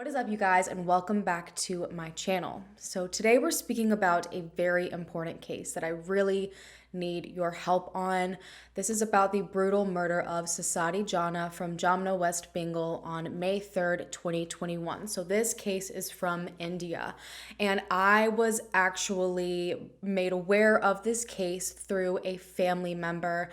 What is up, you guys, and welcome back to my channel. So today we're speaking about a very important case that I really need your help on. This is about the brutal murder of Saswati Jana from Jamna, West Bengal on May 3rd, 2021. So this case is from India, and I was actually made aware of this case through a family member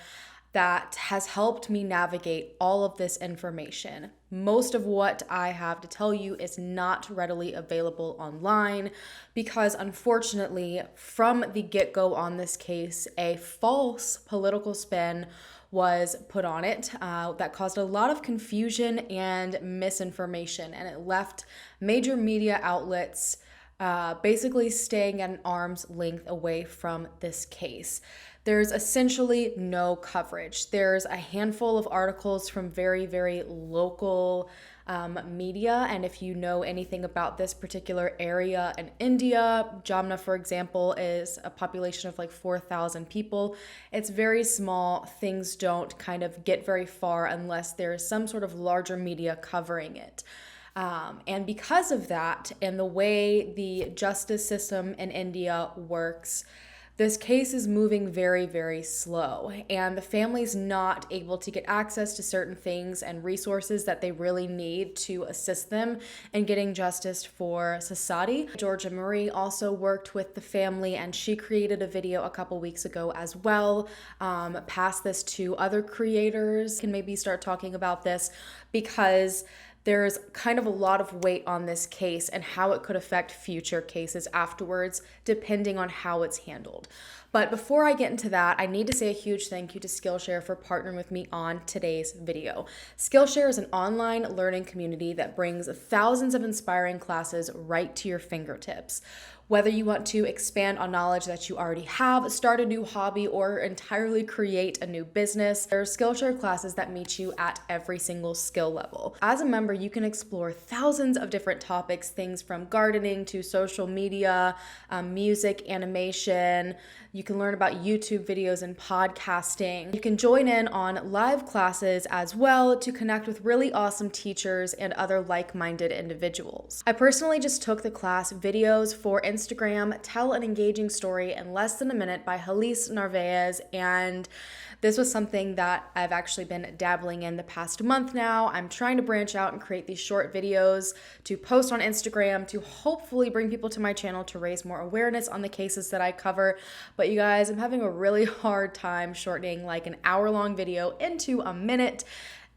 that has helped me navigate all of this information. Most of what I have to tell you is not readily available online because, unfortunately, from the get-go on this case, a false political spin was put on it that caused a lot of confusion and misinformation, and it left major media outlets basically staying at an arm's length away from this case. There's essentially no coverage. There's a handful of articles from very, very local media. And if you know anything about this particular area in India, Jamna, for example, is a population of like 4,000 people. It's very small. Things don't kind of get very far unless there is some sort of larger media covering it. And because of that, and the way the justice system in India works, this case is moving very, very slow, and the family's not able to get access to certain things and resources that they really need to assist them in getting justice for Saswati. Georgia Marie also worked with the family, and she created a video a couple weeks ago as well. Pass this to other creators, can maybe start talking about this because there's kind of a lot of weight on this case and how it could affect future cases afterwards, depending on how it's handled. But before I get into that, I need to say a huge thank you to Skillshare for partnering with me on today's video. Skillshare is an online learning community that brings thousands of inspiring classes right to your fingertips. Whether you want to expand on knowledge that you already have, start a new hobby, or entirely create a new business, there are Skillshare classes that meet you at every single skill level. As a member, you can explore thousands of different topics, things from gardening to social media, music, animation. You can learn about YouTube videos and podcasting. You can join in on live classes as well to connect with really awesome teachers and other like-minded individuals. I personally just took the class Videos for Instagram, Tell an Engaging Story in Less Than a Minute by Halis Narvaez, and this was something that I've actually been dabbling in the past month now. I'm trying to branch out and create these short videos to post on Instagram to hopefully bring people to my channel to raise more awareness on the cases that I cover. But you guys, I'm having a really hard time shortening like an hour-long video into a minute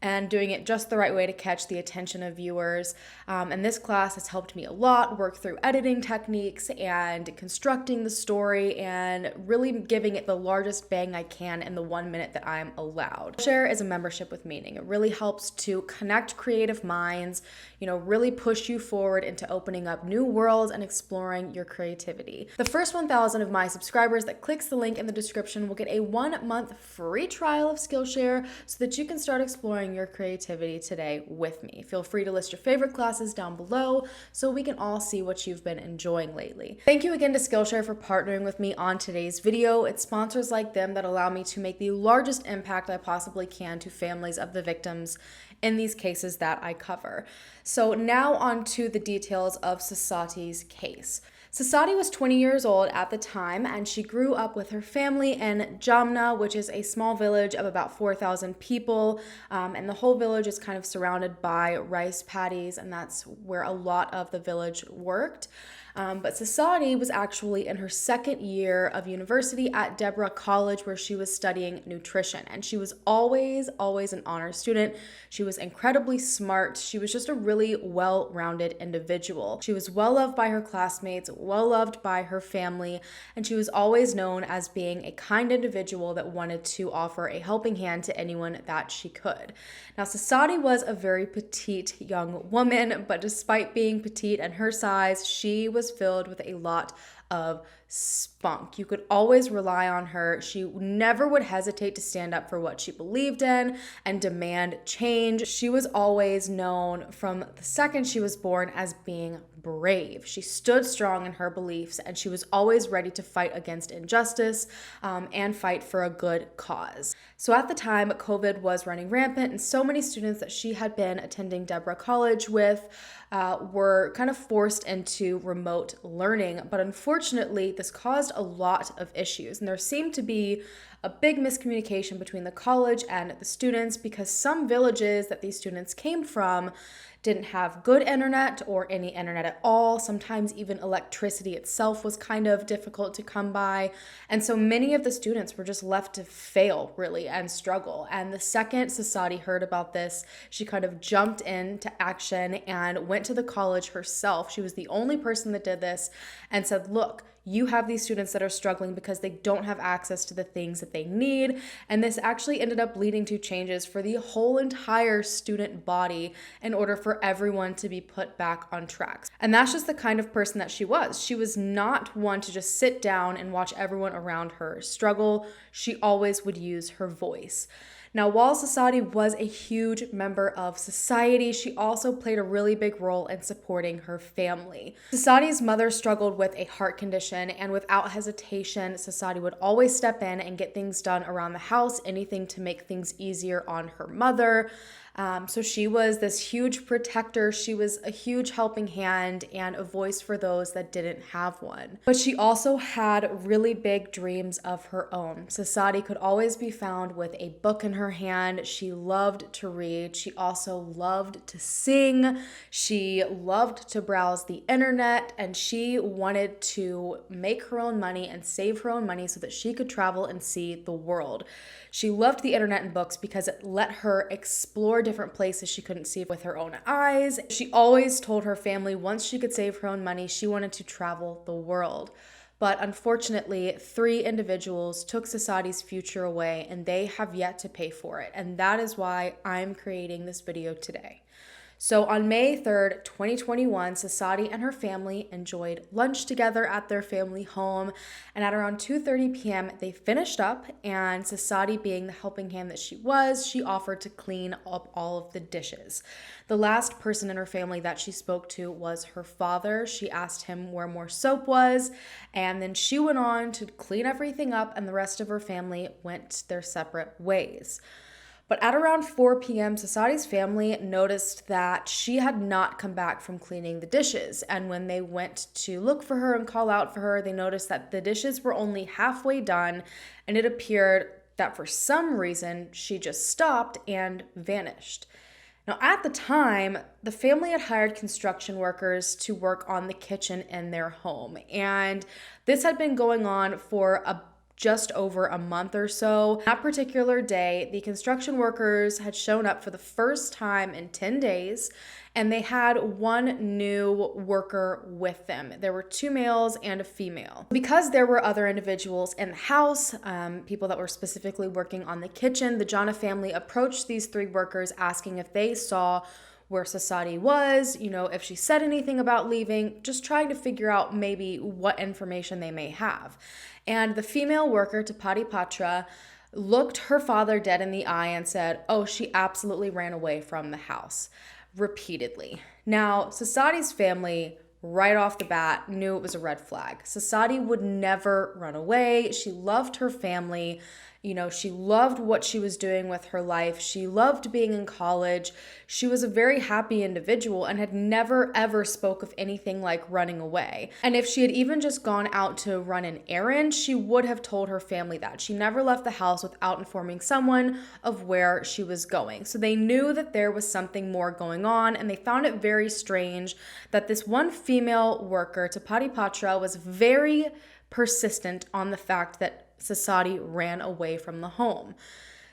and doing it just the right way to catch the attention of viewers. And this class has helped me a lot work through editing techniques and constructing the story and really giving it the largest bang I can in the 1 minute that I'm allowed. Share is a membership with meaning. It really helps to connect creative minds, really push you forward into opening up new worlds and exploring your creativity. The first 1,000 of my subscribers that clicks the link in the description will get a 1-month free trial of Skillshare so that you can start exploring your creativity today with me. Feel free to list your favorite classes down below so we can all see what you've been enjoying lately. Thank you again to Skillshare for partnering with me on today's video. It's sponsors like them that allow me to make the largest impact I possibly can to families of the victims in these cases that I cover. So now on to the details of Saswati's case. Saswati was 20 years old at the time, and she grew up with her family in Jamna, which is a small village of about 4,000 people, and the whole village is kind of surrounded by rice paddies, and that's where a lot of the village worked. But Saswati was actually in her second year of university at Deborah College, where she was studying nutrition. And she was always an honor student. She was incredibly smart. She was just a really well-rounded individual. She was well-loved by her classmates, well-loved by her family, and she was always known as being a kind individual that wanted to offer a helping hand to anyone that she could. Now, Saswati was a very petite young woman, but despite being petite and her size, she was filled with a lot of spunk. You could always rely on her. She never would hesitate to stand up for what she believed in and demand change. She was always known from the second she was born as being brave. She stood strong in her beliefs, and she was always ready to fight against injustice and fight for a good cause. So at the time, COVID was running rampant, and so many students that she had been attending Deborah College with were kind of forced into remote learning. But unfortunately, this caused a lot of issues. And there seemed to be a big miscommunication between the college and the students because some villages that these students came from didn't have good internet or any internet at all. Sometimes even electricity itself was kind of difficult to come by. And so many of the students were just left to fail, really, and struggle. And the second Saswati heard about this, she kind of jumped into action and went to the college herself. She was the only person that did this and said, look, you have these students that are struggling because they don't have access to the things that they need. And this actually ended up leading to changes for the whole entire student body in order for everyone to be put back on track. And that's just the kind of person that she was. She was not one to just sit down and watch everyone around her struggle. She always would use her voice. Now, while Saswati was a huge member of society, she also played a really big role in supporting her family. Saswati's mother struggled with a heart condition, and without hesitation, Saswati would always step in and get things done around the house, anything to make things easier on her mother. So she was this huge protector. She was a huge helping hand and a voice for those that didn't have one. But she also had really big dreams of her own. Saswati could always be found with a book in her hand. She loved to read. She also loved to sing. She loved to browse the internet, and she wanted to make her own money and save her own money so that she could travel and see the world. She loved the internet and books because it let her explore different places she couldn't see with her own eyes. She always told her family once she could save her own money, she wanted to travel the world. But unfortunately, 3 individuals took Saswati's future away, and they have yet to pay for it. And that is why I'm creating this video today. So on May 3rd, 2021, Saswati and her family enjoyed lunch together at their family home. And at around 2:30 p.m., they finished up, and Saswati, being the helping hand that she was, she offered to clean up all of the dishes. The last person in her family that she spoke to was her father. She asked him where more soap was, and then she went on to clean everything up, and the rest of her family went their separate ways. But at around 4 p.m., Saswati's family noticed that she had not come back from cleaning the dishes. And when they went to look for her and call out for her, they noticed that the dishes were only halfway done, and it appeared that for some reason she just stopped and vanished. Now, at the time, the family had hired construction workers to work on the kitchen in their home. And this had been going on for just over a month or so. That particular day, the construction workers had shown up for the first time in 10 days, and they had one new worker with them. There were 2 males and a female. Because there were other individuals in the house, people that were specifically working on the kitchen, the Jana family approached these 3 workers asking if they saw where Saswati was, if she said anything about leaving, just trying to figure out maybe what information they may have. And the female worker, Tapati Patra, looked her father dead in the eye and said, "Oh, she absolutely ran away from the house," repeatedly. Now, Saswati's family right off the bat knew it was a red flag. Saswati would never run away. She loved her family. She loved what she was doing with her life. She loved being in college. She was a very happy individual and had never, ever spoke of anything like running away. And if she had even just gone out to run an errand, she would have told her family that. She never left the house without informing someone of where she was going. So they knew that there was something more going on, and they found it very strange that this one female worker, Tapati Patra, was very persistent on the fact that Saswati ran away from the home.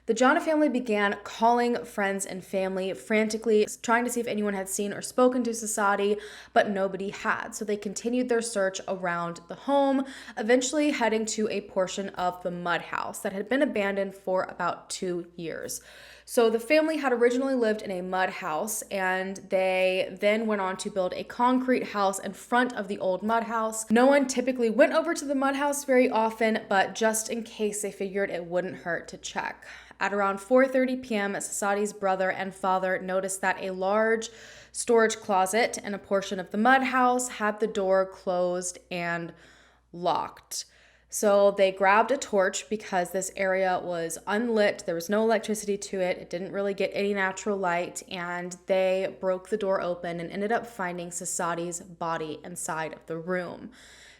The Jana family began calling friends and family frantically, trying to see if anyone had seen or spoken to Saswati, but nobody had. So they continued their search around the home, eventually heading to a portion of the mud house that had been abandoned for about 2 years. So the family had originally lived in a mud house, and they then went on to build a concrete house in front of the old mud house. No one typically went over to the mud house very often, but just in case, they figured it wouldn't hurt to check. At around 4:30 p.m., Saswati's brother and father noticed that a large storage closet in a portion of the mud house had the door closed and locked. So they grabbed a torch because this area was unlit. There was no electricity to it. It didn't really get any natural light. And they broke the door open and ended up finding Saswati's body inside of the room.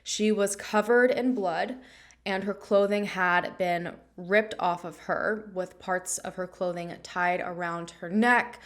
She was covered in blood, and her clothing had been ripped off of her with parts of her clothing tied around her neck.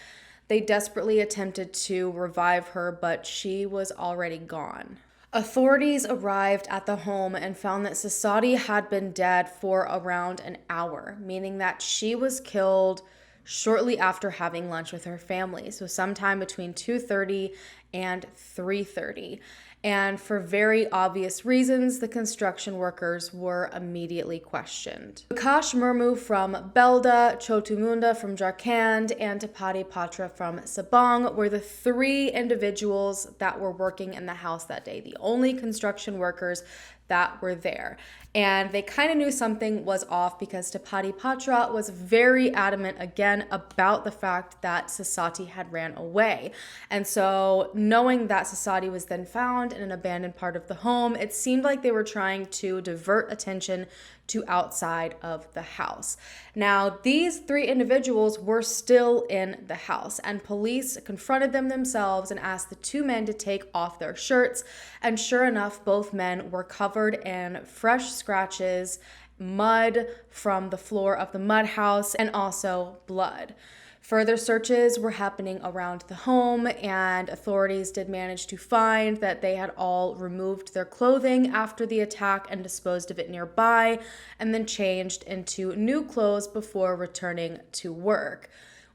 They desperately attempted to revive her, but she was already gone. Authorities arrived at the home and found that Saswati had been dead for around an hour, meaning that she was killed shortly after having lunch with her family, so sometime between 2:30 and 3:30. And for very obvious reasons, the construction workers were immediately questioned. Prakash Murmu from Belda, Chotumunda from Jharkhand, and Tapati Patra from Sabang were the three individuals that were working in the house that day, the only construction workers that were there. And they kind of knew something was off because Tapati Patra was very adamant again about the fact that Saswati had ran away. And so knowing that Saswati was then found in an abandoned part of the home, it seemed like they were trying to divert attention to outside of the house. Now, these three individuals were still in the house, and police confronted them themselves and asked the two men to take off their shirts. And sure enough, both men were covered in fresh scratches, mud from the floor of the mud house, and also blood. Further searches were happening around the home, and authorities did manage to find that they had all removed their clothing after the attack and disposed of it nearby, and then changed into new clothes before returning to work.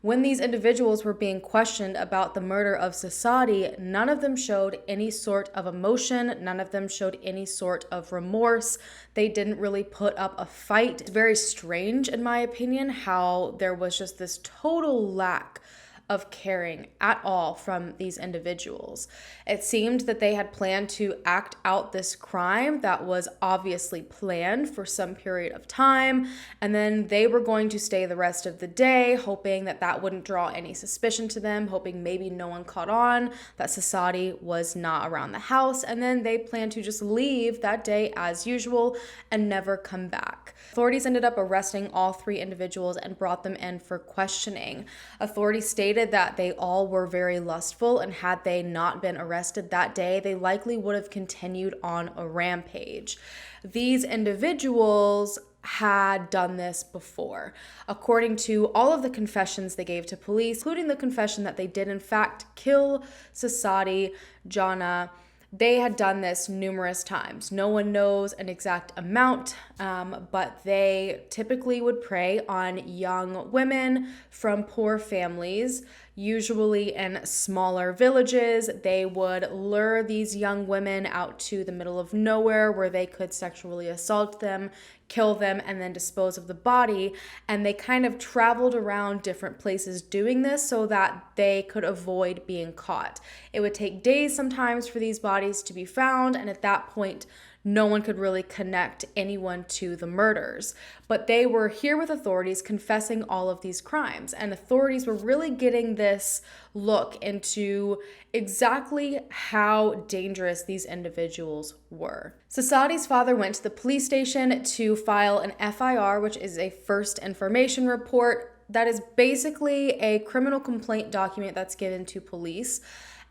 When these individuals were being questioned about the murder of Saswati, none of them showed any sort of emotion. None of them showed any sort of remorse. They didn't really put up a fight. It's very strange, in my opinion, how there was just this total lack of caring at all from these individuals. It seemed that they had planned to act out this crime that was obviously planned for some period of time, and then they were going to stay the rest of the day, hoping that that wouldn't draw any suspicion to them, hoping maybe no one caught on that Saswati was not around the house, and then they planned to just leave that day as usual and never come back. Authorities ended up arresting all three individuals and brought them in for questioning. Authorities stated that they all were very lustful, and had they not been arrested that day, they likely would have continued on a rampage. These individuals had done this before. According to all of the confessions they gave to police, including the confession that they did in fact kill Saswati Jana, they had done this numerous times. No one knows an exact amount, but they typically would prey on young women from poor families, usually in smaller villages. They would lure these young women out to the middle of nowhere where they could sexually assault them, kill them, and then dispose of the body. And they kind of traveled around different places doing this so that they could avoid being caught. It would take days sometimes for these bodies to be found, and at that point, no one could really connect anyone to the murders. But they were here with authorities confessing all of these crimes, and authorities were really getting this look into exactly how dangerous these individuals were. Saswati's father went to the police station to file an FIR, which is a first information report. That is basically a criminal complaint document that's given to police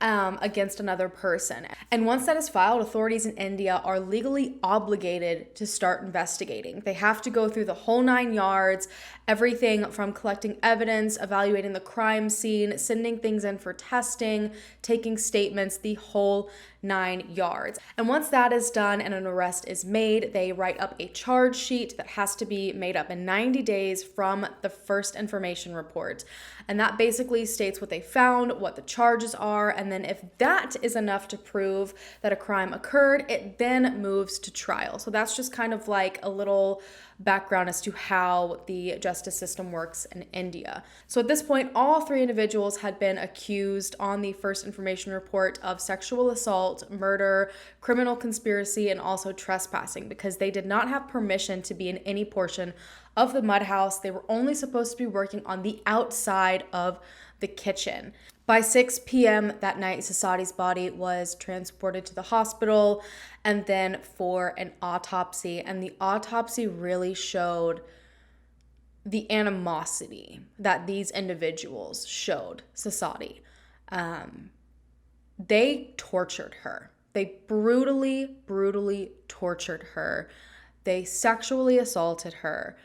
against another person. And once that is filed, authorities in India are legally obligated to start investigating. They have to go through the whole 9 yards, everything from collecting evidence, evaluating the crime scene, sending things in for testing, taking statements, the whole 9 yards. And once that is done and an arrest is made, they write up a charge sheet that has to be made up in 90 days from the first information report. And that basically states what they found, what the charges are, and then if that is enough to prove that a crime occurred, it then moves to trial. So that's just kind of like a little background as to how the justice system works in India. So at this point, all three individuals had been accused on the first information report of sexual assault, murder, criminal conspiracy, and also trespassing because they did not have permission to be in any portion of the mud house. They were only supposed to be working on the outside of the kitchen. By 6 p.m. that night, Saswati's body was transported to the hospital and then for an autopsy. And the autopsy really showed the animosity that these individuals showed Saswati. They tortured her. They brutally tortured her. They sexually assaulted her.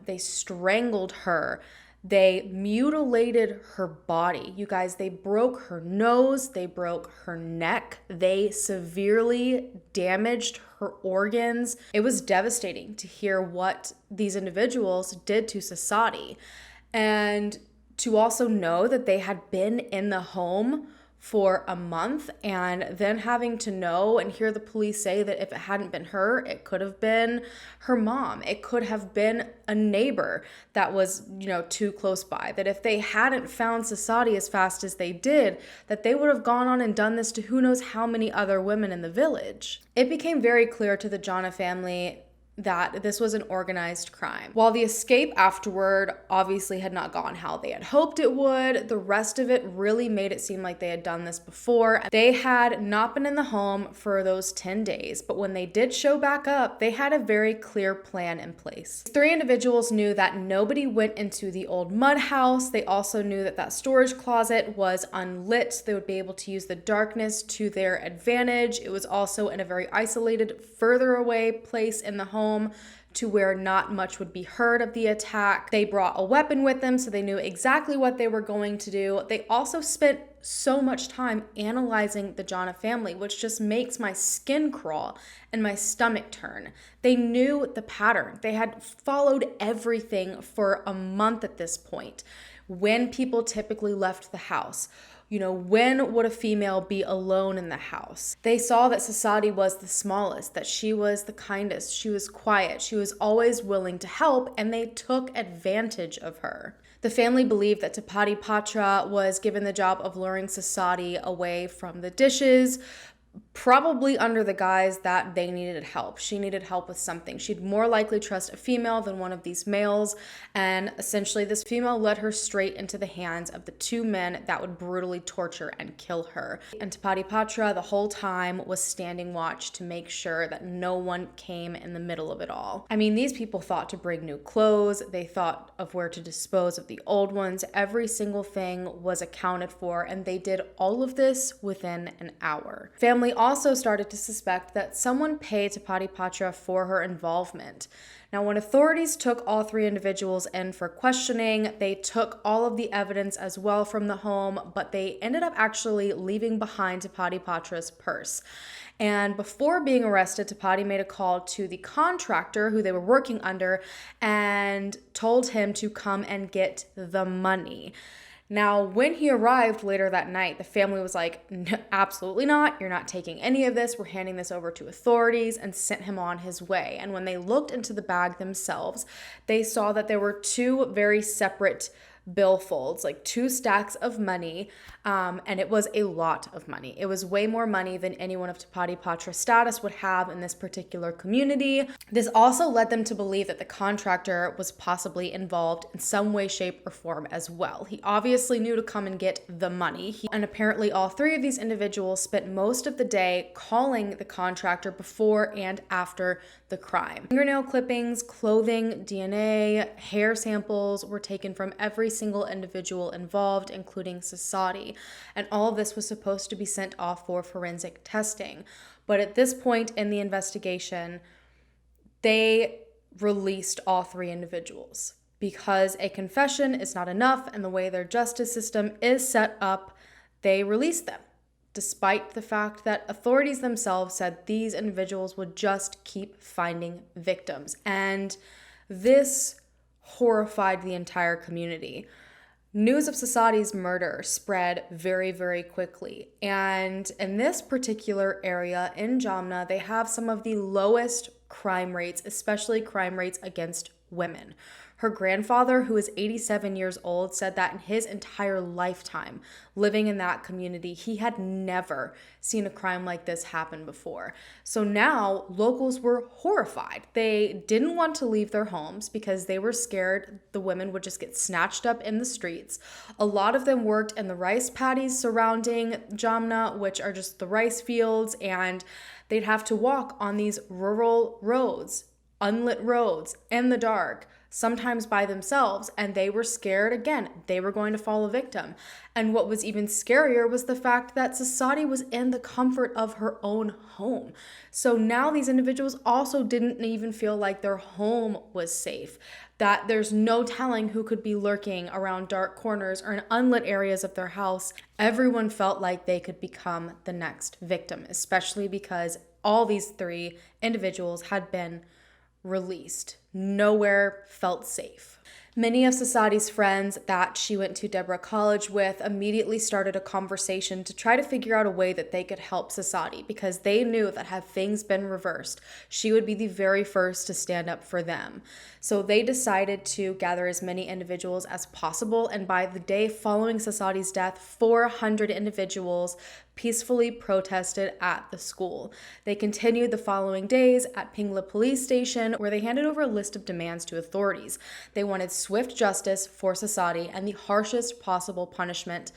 They strangled her. They mutilated her body. You guys, they broke her nose. They broke her neck. They severely damaged her organs. It was devastating to hear what these individuals did to Saswati. And to also know that they had been in the home for a month, and then having to know and hear the police say that if it hadn't been her, it could have been her mom. It could have been a neighbor that was, too close by. That if they hadn't found Saswati as fast as they did, that they would have gone on and done this to who knows how many other women in the village. It became very clear to the Jana family that this was an organized crime. While the escape afterward obviously had not gone how they had hoped it would, the rest of it really made it seem like they had done this before. They had not been in the home for those 10 days, but when they did show back up, they had a very clear plan in place. Three individuals knew that nobody went into the old mud house. They also knew that that storage closet was unlit. They would be able to use the darkness to their advantage. It was also in a very isolated, further away place in the home, to where not much would be heard of the attack. They brought a weapon with them, so they knew exactly what they were going to do. They also spent so much time analyzing the Jana family, which just makes my skin crawl and my stomach turn. They knew the pattern. They had followed everything for a month at this point. When people typically left the house, when would a female be alone in the house? They saw that Saswati was the smallest, that she was the kindest, she was quiet, she was always willing to help, and they took advantage of her. The family believed that Tapati Patra was given the job of luring Saswati away from the dishes, probably under the guise that they needed help. She needed help with something. She'd more likely trust a female than one of these males, and essentially this female led her straight into the hands of the two men that would brutally torture and kill her. And Tapati Patra the whole time was standing watch to make sure that no one came in the middle of it all. I mean, these people thought to bring new clothes. They thought of where to dispose of the old ones. Every single thing was accounted for, and they did all of this within an hour. Family also started to suspect that someone paid Tapati Patra for her involvement. Now, when authorities took all three individuals in for questioning, they took all of the evidence as well from the home, but they ended up actually leaving behind Tapati Patra's purse. And before being arrested, Tapati made a call to the contractor who they were working under and told him to come and get the money. Now, when he arrived later that night, the family was like, absolutely not. You're not taking any of this. We're handing this over to authorities, and sent him on his way. And when they looked into the bag themselves, they saw that there were two very separate billfolds, like 2 stacks of money, and it was a lot of money. It was way more money than anyone of Tapati Patra's status would have in this particular community. This also led them to believe that the contractor was possibly involved in some way, shape, or form as well. He obviously knew to come and get the money, and apparently all three of these individuals spent most of the day calling the contractor before and after the crime. Fingernail clippings, clothing, DNA, hair samples were taken from every single individual involved, including Saswati, and all of this was supposed to be sent off for forensic testing. But at this point in the investigation, they released all three individuals because a confession is not enough, and the way their justice system is set up, they released them, despite the fact that authorities themselves said these individuals would just keep finding victims. And this horrified the entire community. News of Saswati's murder spread very, very quickly. And in this particular area in Jamna, they have some of the lowest crime rates, especially crime rates against women. Her grandfather, who is 87 years old, said that in his entire lifetime living in that community, he had never seen a crime like this happen before. So now locals were horrified. They didn't want to leave their homes because they were scared the women would just get snatched up in the streets. A lot of them worked in the rice paddies surrounding Jamna, which are just the rice fields, and they'd have to walk on these rural roads, unlit roads in the dark, sometimes by themselves, and they were scared again they were going to fall a victim. And what was even scarier was the fact that Saswati was in the comfort of her own home. So now these individuals also didn't even feel like their home was safe, that there's no telling who could be lurking around dark corners or in unlit areas of their house. Everyone felt like they could become the next victim, especially because all these three individuals had been released. Nowhere felt safe. Many of Saswati's friends that she went to Deborah College with immediately started a conversation to try to figure out a way that they could help Saswati, because they knew that had things been reversed, she would be the very first to stand up for them. So they decided to gather as many individuals as possible, and by the day following Saswati's death, 400 individuals peacefully protested at the school. They continued the following days at Pingla police station, where they handed over a list of demands to authorities. They wanted swift justice for Saswati and the harshest possible punishment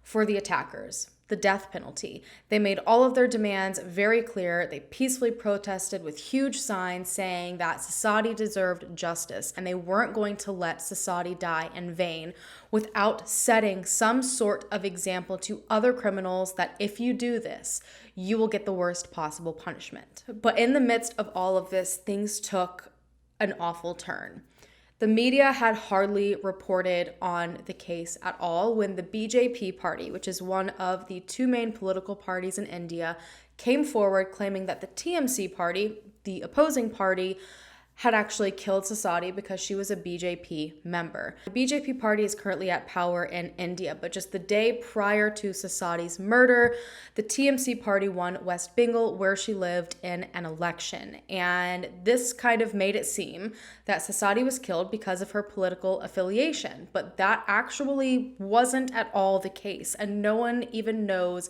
for the attackers, the death penalty. They made all of their demands very clear. They peacefully protested with huge signs saying that Saswati deserved justice, and they weren't going to let Saswati die in vain without setting some sort of example to other criminals that if you do this, you will get the worst possible punishment. But in the midst of all of this, things took an awful turn. The media had hardly reported on the case at all when the BJP party, which is one of the two main political parties in India, came forward claiming that the TMC party, the opposing party, had actually killed Saswati because she was a BJP member. The BJP party is currently at power in India, but just the day prior to Saswati's murder, the TMC party won West Bengal, where she lived, in an election. And this kind of made it seem that Saswati was killed because of her political affiliation, but that actually wasn't at all the case, and no one even knows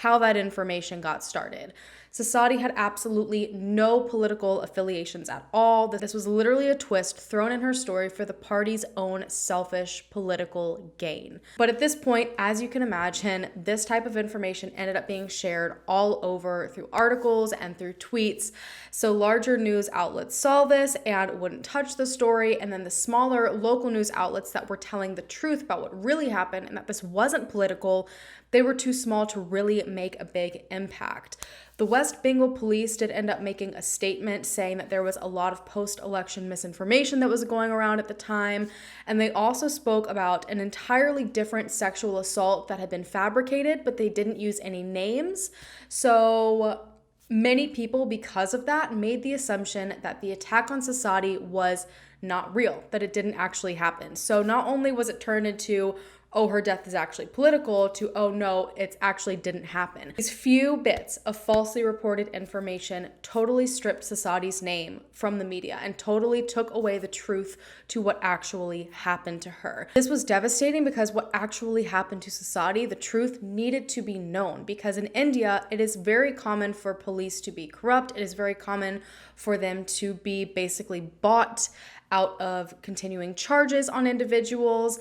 how that information got started. Saswati had absolutely no political affiliations at all. This was literally a twist thrown in her story for the party's own selfish political gain. But at this point, as you can imagine, this type of information ended up being shared all over through articles and through tweets. So larger news outlets saw this and wouldn't touch the story, and then the smaller local news outlets that were telling the truth about what really happened and that this wasn't political, they were too small to really make a big impact. The West Bengal police did end up making a statement saying that there was a lot of post-election misinformation that was going around at the time, and they also spoke about an entirely different sexual assault that had been fabricated, but they didn't use any names. So many people, because of that, made the assumption that the attack on Saswati was not real, that it didn't actually happen. So not only was it turned into, oh, her death is actually political, to, oh no, it actually didn't happen. These few bits of falsely reported information totally stripped Saswati's name from the media and totally took away the truth to what actually happened to her. This was devastating because what actually happened to Saswati, the truth needed to be known, because in India, it is very common for police to be corrupt. It is very common for them to be basically bought out of continuing charges on individuals.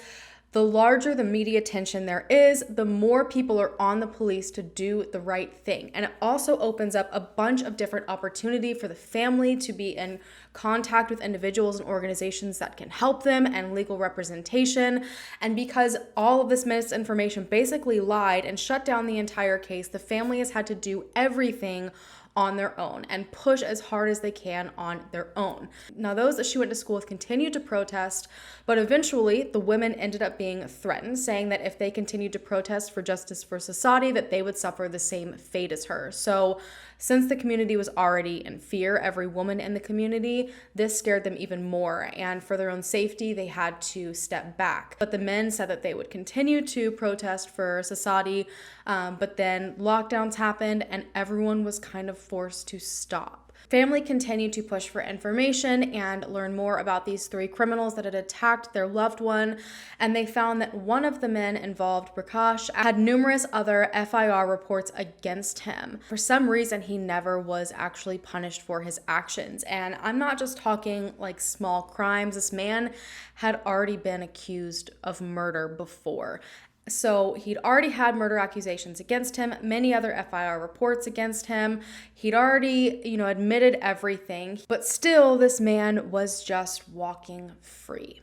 The larger the media attention there is, the more people are on the police to do the right thing. And it also opens up a bunch of different opportunity for the family to be in contact with individuals and organizations that can help them, and legal representation. And because all of this misinformation basically lied and shut down the entire case, the family has had to do everything on their own and push as hard as they can on their own. Now, those that she went to school with continued to protest, but eventually the women ended up being threatened, saying that if they continued to protest for justice for Saswati, that they would suffer the same fate as her. So since the community was already in fear, every woman in the community, this scared them even more. And for their own safety, they had to step back. But the men said that they would continue to protest for Saswati, but then lockdowns happened and everyone was kind of forced to stop. Family continued to push for information and learn more about these 3 criminals that had attacked their loved one, and they found that one of the men involved, Prakash, had numerous other FIR reports against him. For some reason, he never was actually punished for his actions, and I'm not just talking like small crimes. This man had already been accused of murder before. So he'd already had murder accusations against him, many other FIR reports against him. He'd already, admitted everything, but still this man was just walking free.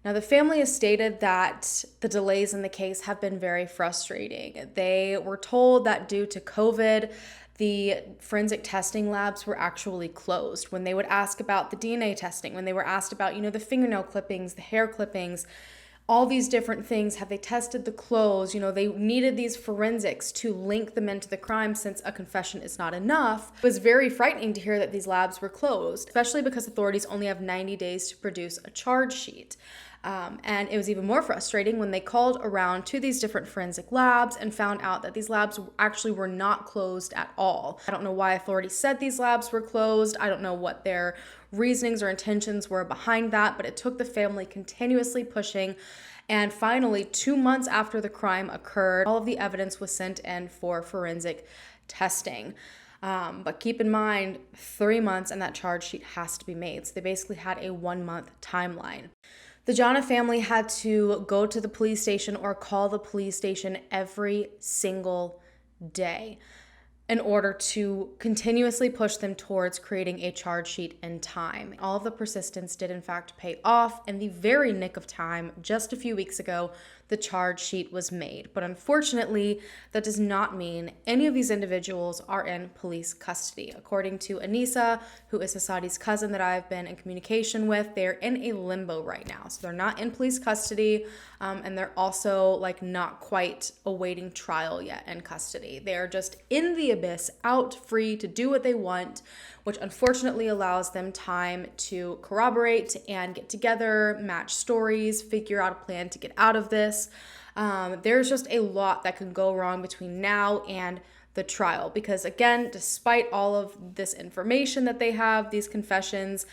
Now, the family has stated that the delays in the case have been very frustrating. They were told that due to COVID, the forensic testing labs were actually closed. When they would ask about the DNA testing, when they were asked about, the fingernail clippings, the hair clippings, all these different things, have they tested the clothes? They needed these forensics to link them into the crime since a confession is not enough. It was very frightening to hear that these labs were closed, especially because authorities only have 90 days to produce a charge sheet. And it was even more frustrating when they called around to these different forensic labs and found out that these labs actually were not closed at all. I don't know why authorities said these labs were closed. I don't know what their reasonings or intentions were behind that, but it took the family continuously pushing. And finally, 2 months after the crime occurred, all of the evidence was sent in for forensic testing. But keep in mind, 3 months and that charge sheet has to be made. So they basically had a 1-month timeline. The Jana family had to go to the police station or call the police station every single day in order to continuously push them towards creating a charge sheet in time. All of the persistence did in fact pay off. In the very nick of time, just a few weeks ago, the charge sheet was made. But unfortunately, that does not mean any of these individuals are in police custody. According to Anissa, who is Saswati's cousin that I've been in communication with, they're in a limbo right now. So they're not in police custody, and they're also not quite awaiting trial yet in custody. They're just in the abyss, out free to do what they want, which unfortunately allows them time to corroborate and get together, match stories, figure out a plan to get out of this. There's just a lot that can go wrong between now and the trial because, again, despite all of this information that they have, these confessions,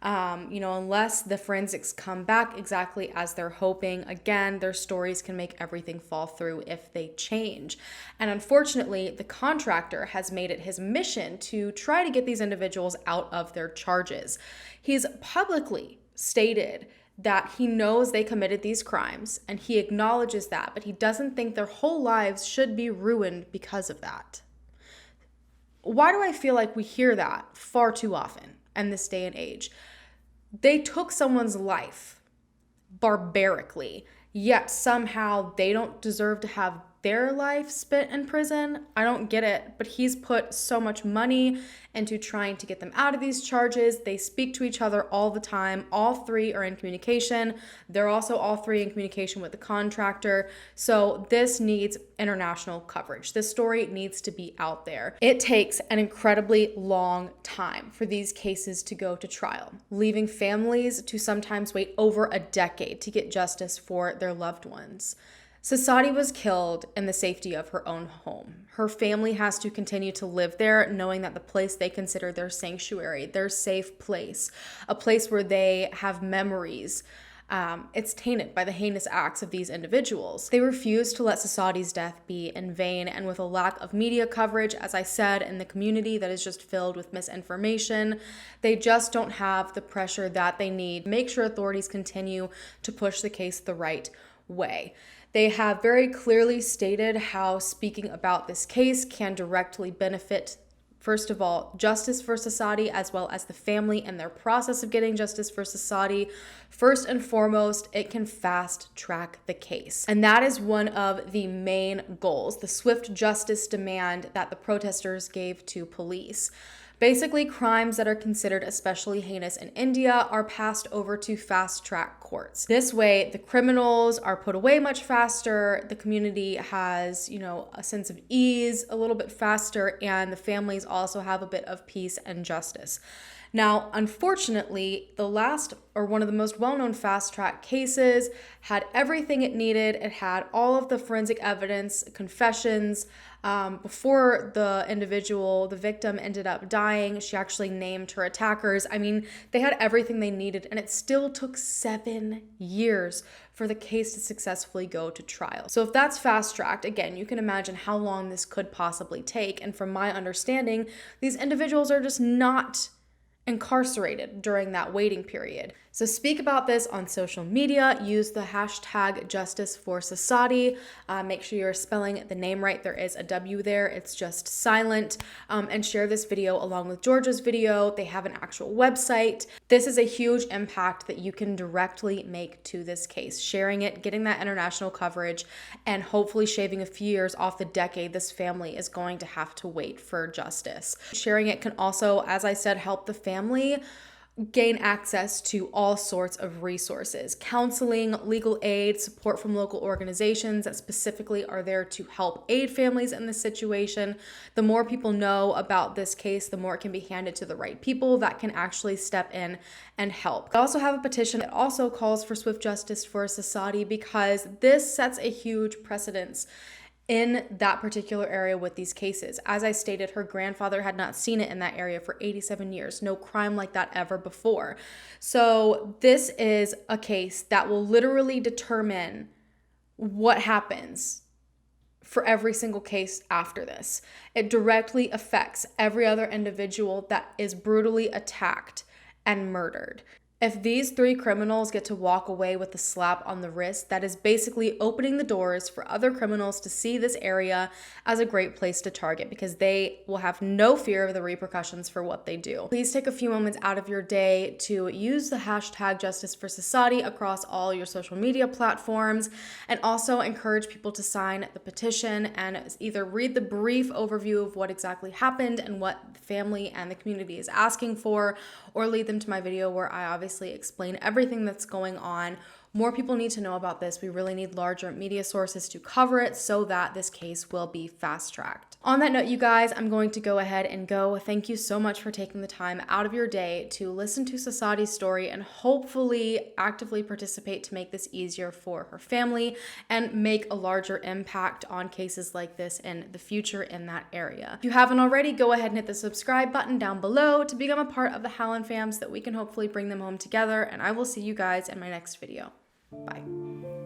unless the forensics come back exactly as they're hoping, again, their stories can make everything fall through if they change. And unfortunately, the contractor has made it his mission to try to get these individuals out of their charges. He's publicly stated that he knows they committed these crimes and he acknowledges that, but he doesn't think their whole lives should be ruined because of that. Why do I feel like we hear that far too often in this day and age? They took someone's life barbarically, yet somehow they don't deserve to have their life spent in prison. I don't get it, but he's put so much money into trying to get them out of these charges. They speak to each other all the time. All 3 are in communication. They're also all 3 in communication with the contractor. So this needs international coverage. This story needs to be out there. It takes an incredibly long time for these cases to go to trial, leaving families to sometimes wait over a decade to get justice for their loved ones. Saswati was killed in the safety of her own home. Her family has to continue to live there, knowing that the place they consider their sanctuary, their safe place, a place where they have memories, it's tainted by the heinous acts of these individuals. They refuse to let Saswati's death be in vain, and with a lack of media coverage, as I said, in the community that is just filled with misinformation, they just don't have the pressure that they need to make sure authorities continue to push the case the right way. They have very clearly stated how speaking about this case can directly benefit, first of all, justice for Saswati, as well as the family and their process of getting justice for Saswati. First and foremost, it can fast track the case. And that is one of the main goals, the swift justice demand that the protesters gave to police. Basically, crimes that are considered especially heinous in India are passed over to fast-track courts. This way, the criminals are put away much faster, the community has, a sense of ease a little bit faster, and the families also have a bit of peace and justice. Now, unfortunately, one of the most well-known fast-track cases had everything it needed. It had all of the forensic evidence, confessions, Before the victim ended up dying, she actually named her attackers. I mean, they had everything they needed, and it still took 7 years for the case to successfully go to trial. So if that's fast-tracked, again, you can imagine how long this could possibly take. And from my understanding, these individuals are just not incarcerated during that waiting period. So speak about this on social media. Use the hashtag #JusticeForSaswati. Make sure you're spelling the name right. There is a W there. It's just silent. And share this video along with Georgia's video. They have an actual website. This is a huge impact that you can directly make to this case. Sharing it, getting that international coverage, and hopefully shaving a few years off the decade this family is going to have to wait for justice. Sharing it can also, as I said, help the family gain access to all sorts of resources, counseling, legal aid, support from local organizations that specifically are there to help aid families in this situation. The more people know about this case, the more it can be handed to the right people that can actually step in and help. I also have a petition that also calls for swift justice for Saswati, because this sets a huge precedence in that particular area with these cases. As I stated, her grandfather had not seen it in that area for 87 years. No crime like that ever before. So this is a case that will literally determine what happens for every single case after this. It directly affects every other individual that is brutally attacked and murdered. If these 3 criminals get to walk away with a slap on the wrist, that is basically opening the doors for other criminals to see this area as a great place to target, because they will have no fear of the repercussions for what they do. Please take a few moments out of your day to use the hashtag #JusticeForSaswati across all your social media platforms, and also encourage people to sign the petition and either read the brief overview of what exactly happened and what the family and the community is asking for, or lead them to my video where I obviously explain everything that's going on. More people need to know about this. We really need larger media sources to cover it so that this case will be fast-tracked. On that note, you guys, I'm going to go ahead and go. Thank you so much for taking the time out of your day to listen to Saswati's story and hopefully actively participate to make this easier for her family and make a larger impact on cases like this in the future in that area. If you haven't already, go ahead and hit the subscribe button down below to become a part of the Howlin' fam so that we can hopefully bring them home together, and I will see you guys in my next video. Bye.